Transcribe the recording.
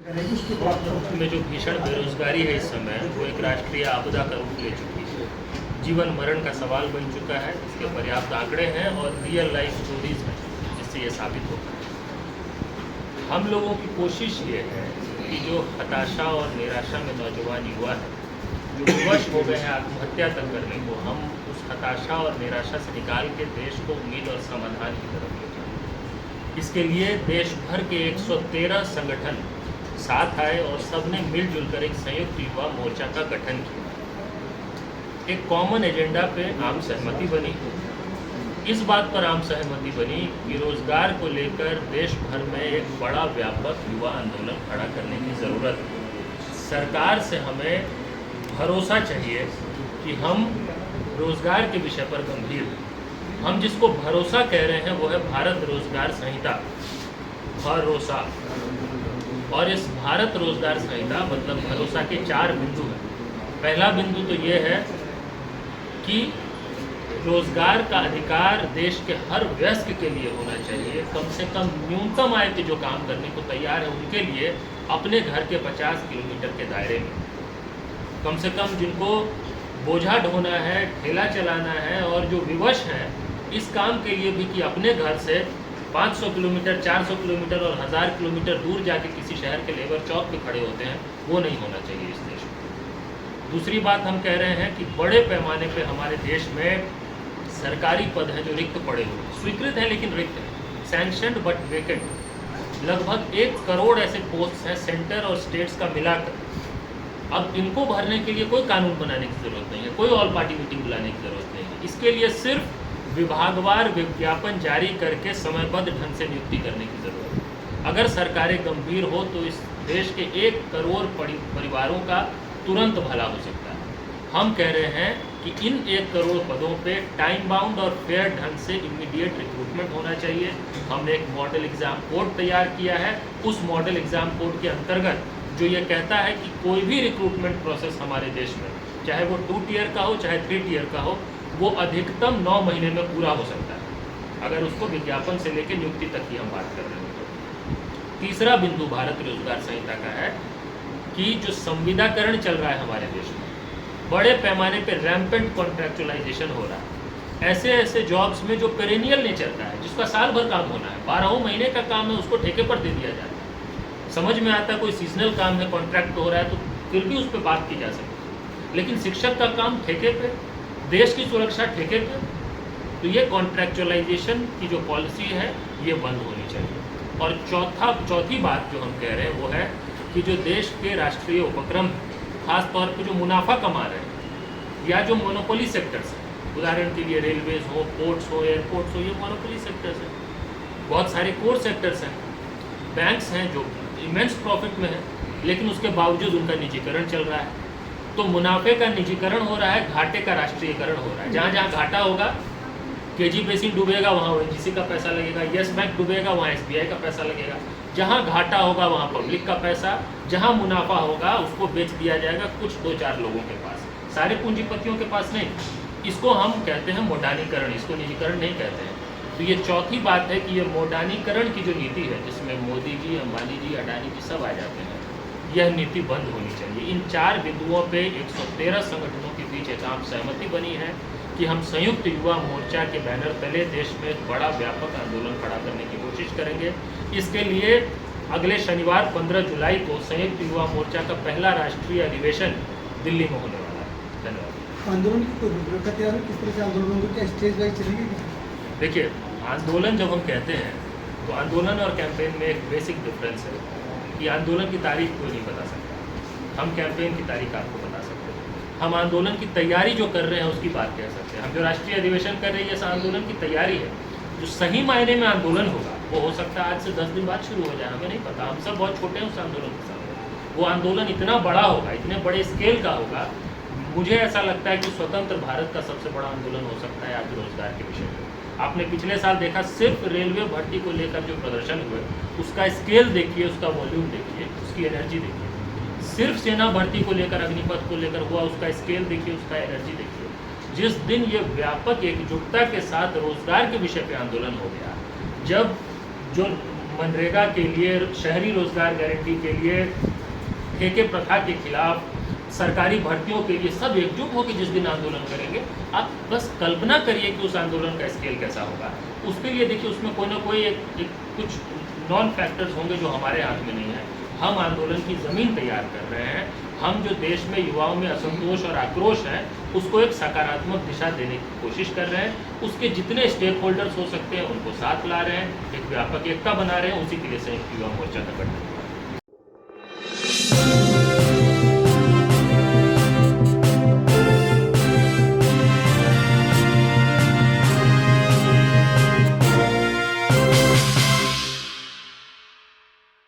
में जो भीषण बेरोजगारी है इस समय वो एक राष्ट्रीय आपदा का रूप ले चुकी है। जीवन मरण का सवाल बन चुका है। इसके पर्याप्त आंकड़े हैं और रियल लाइफ स्टोरीज हैं जिससे ये साबित होता है। हम लोगों की कोशिश ये है कि जो हताशा और निराशा में नौजवान युवा है जो विवश हो गए हैं आत्महत्या तक करने को, हम उस हताशा और निराशा से निकाल के देश को उम्मीद और समाधान की तरफ ले जाएं। इसके लिए देश भर के 113 संगठन साथ आए और सबने मिलजुल कर एक संयुक्त युवा मोर्चा का गठन किया। एक कॉमन एजेंडा पे आम सहमति बनी। इस बात पर आम सहमति बनी कि रोजगार को लेकर देश भर में एक बड़ा व्यापक युवा आंदोलन खड़ा करने की ज़रूरत है। सरकार से हमें भरोसा चाहिए कि हम रोजगार के विषय पर गंभीर हैं। हम जिसको भरोसा कह रहे हैं वो है भारत रोजगार संहिता, भरोसा। और इस भारत रोजगार संहिता मतलब भरोसा के 4 बिंदु हैं। पहला बिंदु तो ये है कि रोजगार का अधिकार देश के हर वयस्क के लिए होना चाहिए। कम से कम न्यूनतम आय के जो काम करने को तैयार है उनके लिए अपने घर के 50 किलोमीटर के दायरे में, कम से कम जिनको बोझा ढोना है, ठेला चलाना है और जो विवश हैं इस काम के लिए भी कि अपने घर से 500 किलोमीटर, 400 किलोमीटर और 1000 किलोमीटर दूर जाके किसी शहर के लेबर चौक पे खड़े होते हैं, वो नहीं होना चाहिए इस देश में। दूसरी बात हम कह रहे हैं कि बड़े पैमाने पे हमारे देश में सरकारी पद हैं जो रिक्त पड़े हुए हैं, स्वीकृत हैं लेकिन रिक्त हैं, सैंक्शनड बट वेकेंट। लगभग 1 करोड़ ऐसे पोस्ट हैं सेंटर और स्टेट्स का मिलाकर। अब इनको भरने के लिए कोई कानून बनाने की ज़रूरत नहीं है, कोई ऑल पार्टी मीटिंग बुलाने की ज़रूरत नहीं है। इसके लिए सिर्फ विभागवार विज्ञापन जारी करके समयबद्ध ढंग से नियुक्ति करने की ज़रूरत है। अगर सरकारें गंभीर हो तो इस देश के 1 करोड़ परिवारों का तुरंत भला हो सकता है। हम कह रहे हैं कि इन 1 करोड़ पदों पे टाइम बाउंड और फेयर ढंग से इमीडिएट रिक्रूटमेंट होना चाहिए। हमने एक मॉडल एग्ज़ाम कोड तैयार किया है। उस मॉडल एग्ज़ाम कोड के अंतर्गत जो ये कहता है कि कोई भी रिक्रूटमेंट प्रोसेस हमारे देश में, चाहे वो 2 टियर का हो चाहे 3 टियर का हो, वो अधिकतम 9 महीने में पूरा हो सकता है अगर उसको विज्ञापन से लेकर नियुक्ति तक की हम बात कर रहे हैं। तो तीसरा बिंदु भारत रोजगार संहिता का है कि जो संविदाकरण चल रहा है हमारे देश में, बड़े पैमाने पे रैम्पेंट कॉन्ट्रैक्चुअलाइजेशन हो रहा है। ऐसे ऐसे जॉब्स में जो पेरेनियल नेचर का है, जिसका साल भर काम होना है, 12 महीने का काम है, उसको ठेके पर दे दिया जाता है। समझ में आता है कोई सीजनल काम है, कॉन्ट्रैक्ट हो रहा है तो फिर भी उस पर बात की जा सकती है, लेकिन शिक्षक का काम ठेके पे, देश की सुरक्षा ठेके पे, तो ये कॉन्ट्रैक्चुअलाइजेशन की जो पॉलिसी है ये बंद होनी चाहिए। और चौथी बात जो हम कह रहे हैं वो है कि जो देश के राष्ट्रीय उपक्रम खास तौर पे जो मुनाफा कमा रहे हैं या जो मोनोपोली सेक्टर्स हैं, उदाहरण के लिए रेलवेज हो, पोर्ट्स हो, एयरपोर्ट्स हो, ये मोनोपोली सेक्टर्स हैं। बहुत सारे कोर सेक्टर्स हैं, बैंक्स हैं जो इमेंस प्रॉफिट में है लेकिन उसके बावजूद उनका निजीकरण चल रहा है। तो मुनाफे का निजीकरण हो रहा है, घाटे का राष्ट्रीयकरण हो रहा है। जहाँ जहाँ घाटा होगा, केजी बेसिन डूबेगा वहाँ ओएनजीसी का पैसा लगेगा, यस बैंक डूबेगा वहाँ एसबीआई का पैसा लगेगा। जहाँ घाटा होगा वहाँ पब्लिक का पैसा, जहाँ मुनाफा होगा उसको बेच दिया जाएगा कुछ 2-4 लोगों के पास, सारे पूंजीपतियों के पास नहीं। इसको हम कहते हैं मोडानीकरण, इसको निजीकरण नहीं कहते हैं। तो ये चौथी बात है कि ये मोडानीकरण की जो नीति है जिसमें मोदी जी, अंबानी जी, अडानी जी सब आ जाते हैं, यह नीति बंद होनी चाहिए। इन 4 बिंदुओं पे 113 संगठनों के बीच एक आम सहमति बनी है कि हम संयुक्त युवा मोर्चा के बैनर तले देश में एक बड़ा व्यापक आंदोलन खड़ा करने की कोशिश करेंगे। इसके लिए अगले शनिवार 15 जुलाई को संयुक्त युवा मोर्चा का पहला राष्ट्रीय अधिवेशन दिल्ली में होने वाला है। धन्यवाद। आंदोलन की कोई रूपरेखा तैयार है, किस तरह से आंदोलन होगा, क्या स्टेज वाइज चलेगी? देखिए, आंदोलन जब हम कहते हैं तो आंदोलन और कैंपेन में एक बेसिक डिफरेंस है कि आंदोलन की तारीख कोई नहीं बता सकता, हम कैंपेन की तारीख आपको बता सकते हैं। हम आंदोलन की तैयारी जो कर रहे हैं उसकी बात कह सकते हैं। हम जो राष्ट्रीय अधिवेशन कर रहे हैं ये आंदोलन की तैयारी है। जो सही मायने में आंदोलन होगा वो हो सकता है आज से 10 दिन बाद शुरू हो जाए, हमें नहीं पता। हम सब बहुत छोटे हैं उस आंदोलन के सामने। वो आंदोलन इतना बड़ा होगा, इतने बड़े स्केल का होगा। मुझे ऐसा लगता है कि स्वतंत्र भारत का सबसे बड़ा आंदोलन हो सकता है आज रोजगार के विषय में। आपने पिछले साल देखा, सिर्फ रेलवे भर्ती को लेकर जो प्रदर्शन हुए उसका स्केल देखिए, उसका वॉल्यूम देखिए, उसकी एनर्जी देखिए। सिर्फ सेना भर्ती को लेकर, अग्निपथ को लेकर हुआ उसका स्केल देखिए, उसका एनर्जी देखिए। जिस दिन ये व्यापक एकजुटता के साथ रोजगार के विषय पे आंदोलन हो गया, जब जो मनरेगा के लिए, शहरी रोजगार गारंटी के लिए, ठेके प्रथा के खिलाफ, सरकारी भर्तियों के लिए सब एकजुट होकर जिस दिन आंदोलन करेंगे, आप बस कल्पना करिए कि उस आंदोलन का स्केल कैसा होगा। उसके लिए देखिए उसमें कोई ना कोई एक कुछ नॉन फैक्टर्स होंगे जो हमारे हाथ में नहीं है। हम आंदोलन की ज़मीन तैयार कर रहे हैं। हम जो देश में युवाओं में असंतोष और आक्रोश है उसको एक सकारात्मक दिशा देने की कोशिश कर रहे हैं। उसके जितने स्टेक होल्डर्स हो सकते हैं उनको साथ ला रहे हैं, एक व्यापक एकता बना रहे हैं। उसी के लिए संयुक्त युवा मोर्चा का गठन